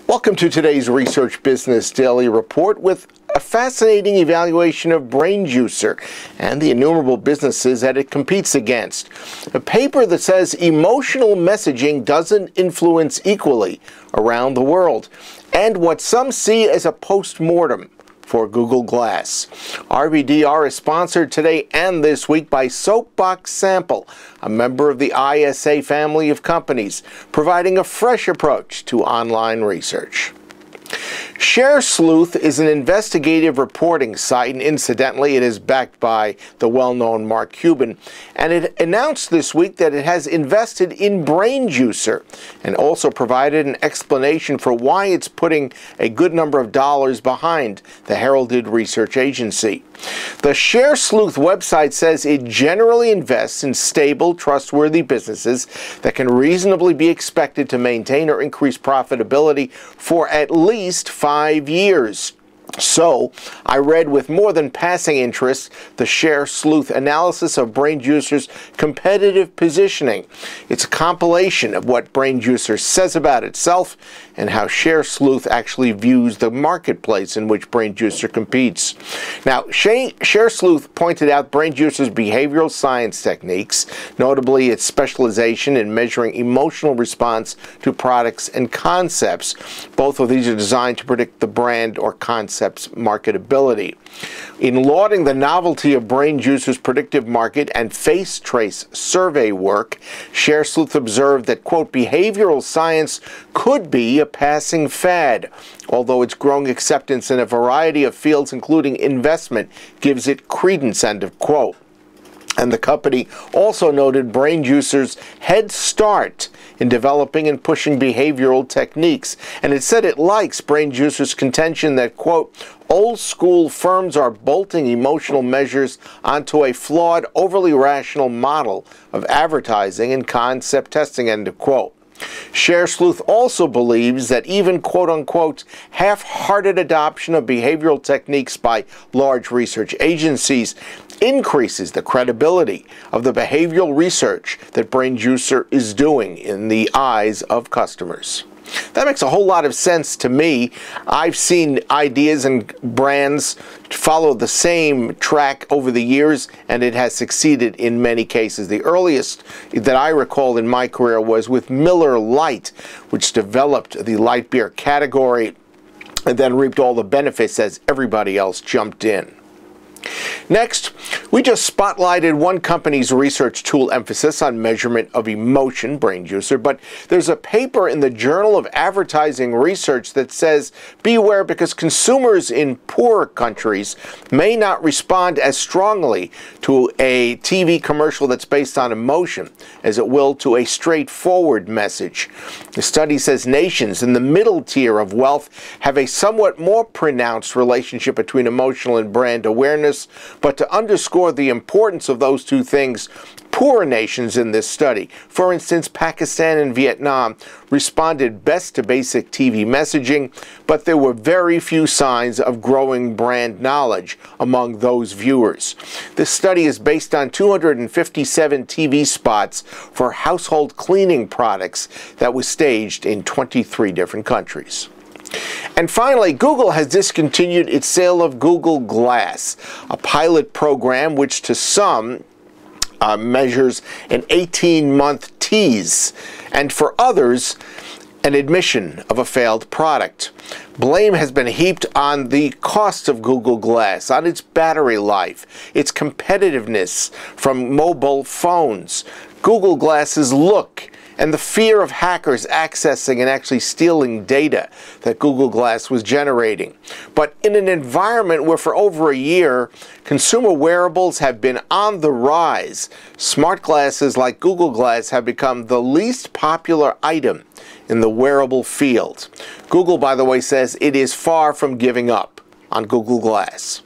Welcome to today's Research Business Daily Report with a fascinating evaluation of BrainJuicer and the innumerable businesses that it competes against. A paper that says emotional messaging doesn't influence equally around the world, and what some see as a post-mortem for Google Glass. RBDR is sponsored today and this week by Soapbox Sample, a member of the ISA family of companies, providing a fresh approach to online research. Share Sleuth is an investigative reporting site, and incidentally, it is backed by the well-known Mark Cuban, and it announced this week that it has invested in BrainJuicer and also provided an explanation for why it's putting a good number of dollars behind the heralded research agency. The Share Sleuth website says it generally invests in stable, trustworthy businesses that can reasonably be expected to maintain or increase profitability for at least 5 years. So, I read with more than passing interest the Share Sleuth analysis of BrainJuicer's competitive positioning. It's a compilation of what BrainJuicer says about itself and how Share Sleuth actually views the marketplace in which BrainJuicer competes. Now, Share Sleuth pointed out BrainJuicer's behavioral science techniques, notably its specialization in measuring emotional response to products and concepts. Both of these are designed to predict the brand or concept's marketability. In lauding the novelty of BrainJuicer's predictive market and face trace survey work, Share Sleuth observed that, quote, behavioral science could be a passing fad, although its growing acceptance in a variety of fields, including investment, gives it credence, end of quote. And the company also noted BrainJuicer's head start in developing and pushing behavioral techniques. And it said it likes BrainJuicer's contention that, quote, old school firms are bolting emotional measures onto a flawed, overly rational model of advertising and concept testing, end of quote. Share Sleuth also believes that even quote-unquote half-hearted adoption of behavioral techniques by large research agencies increases the credibility of the behavioral research that BrainJuicer is doing in the eyes of customers. That makes a whole lot of sense to me. I've seen ideas and brands follow the same track over the years, and it has succeeded in many cases. The earliest that I recall in my career was with Miller Lite, which developed the light beer category and then reaped all the benefits as everybody else jumped in. Next, we just spotlighted one company's research tool emphasis on measurement of emotion, BrainJuicer, but there's a paper in the Journal of Advertising Research that says beware, because consumers in poor countries may not respond as strongly to a TV commercial that's based on emotion as it will to a straightforward message. The study says nations in the middle tier of wealth have a somewhat more pronounced relationship between emotional and brand awareness. But to underscore the importance of those two things, poorer nations in this study, for instance Pakistan and Vietnam, responded best to basic TV messaging, but there were very few signs of growing brand knowledge among those viewers. This study is based on 257 TV spots for household cleaning products that was staged in 23 different countries. And finally, Google has discontinued its sale of Google Glass, a pilot program which to some measures an 18-month tease, and for others, an admission of a failed product. Blame has been heaped on the cost of Google Glass, on its battery life, its competitiveness from mobile phones, Google Glass's look, and the fear of hackers accessing and actually stealing data that Google Glass was generating. But in an environment where for over a year, consumer wearables have been on the rise, smart glasses like Google Glass have become the least popular item in the wearable field. Google, by the way, says it is far from giving up on Google Glass.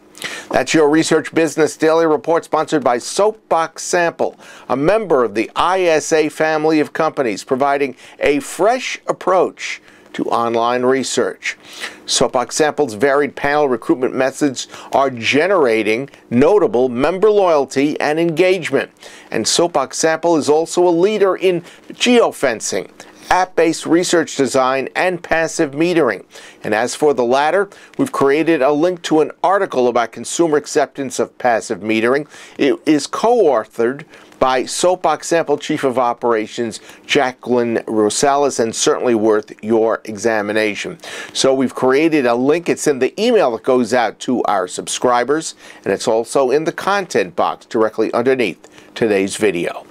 That's your Research Business Daily Report, sponsored by Soapbox Sample, a member of the ISA family of companies, providing a fresh approach to online research. Soapbox Sample's varied panel recruitment methods are generating notable member loyalty and engagement. And Soapbox Sample is also a leader in geo-fencing, app-based research design, and passive metering. And as for the latter, we've created a link to an article about consumer acceptance of passive metering. It is co-authored by Soapbox Sample Chief of Operations Jacqueline Rosales, and certainly worth your examination. So we've created a link. It's in the email that goes out to our subscribers, and it's also in the content box directly underneath today's video.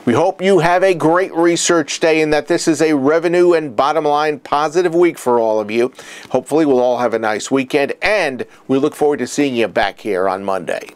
We hope you have a great research day and that this is a revenue and bottom line positive week for all of you. Hopefully we'll all have a nice weekend, and we look forward to seeing you back here on Monday.